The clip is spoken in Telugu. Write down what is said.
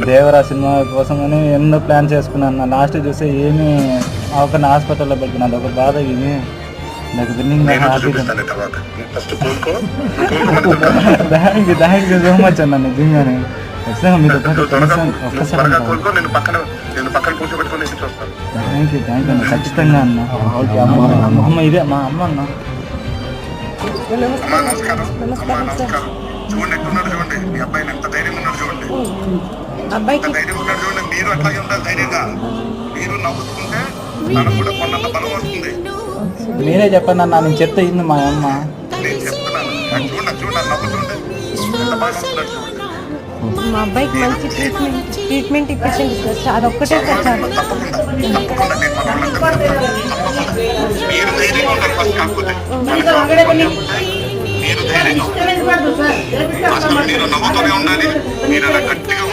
దేవరా సినిమా కోసమని ఎన్నో ప్లాన్ చేసుకున్నాను. లాస్ట్ చూస్తే ఏమీ ఒక హాస్పిటల్లో పెట్టిన ఒక బాధ ఇది. నాకు థ్యాంక్ యూ సో మచ్ అన్న, నిజంగానే ఖచ్చితంగా మీతో ఒక్కసారి థ్యాంక్ యూ అన్న, ఖచ్చితంగా అన్న. ఓకే అమ్మ ఇదే మా అమ్మ అన్న. చూడండి ఎట్టున్నాడు, చూడండి మీ అబ్బాయిని ఎంత ధైర్యంగా ఉన్నాడు, చూడండి ఎంత ధైర్యంగా ఉన్నాడు, చూడండి. మీరు అట్లాగే ఉండాలి ధైర్యంగా. మీరు నవ్వుతుంటే తనకు కూడా కొన్నంత బలం వస్తుంది. మీరే చెప్పండి అన్న, నేను చెప్తే ఇంది మా అమ్మ. నేను చెప్తున్నాను, చూడండి చూడండి నవ్వుతుంటే ఎంత బాగా వస్తున్నాడు, చూడండి. మా అబ్బాయికి మంచి ట్రీట్మెంట్ ఇప్పించండి సార్, అదొక్కటే సార్. తప్పకుండా తప్పకుండా నేను మన వాళ్ళందరూ మీరు ధైర్యంగా ఉండాలి ఫస్ట్. కాకపోతే మీరు ధైర్యంగా అసలు మీరు నవ్వుతూనే ఉండాలి. మీరు అలా గట్టిగా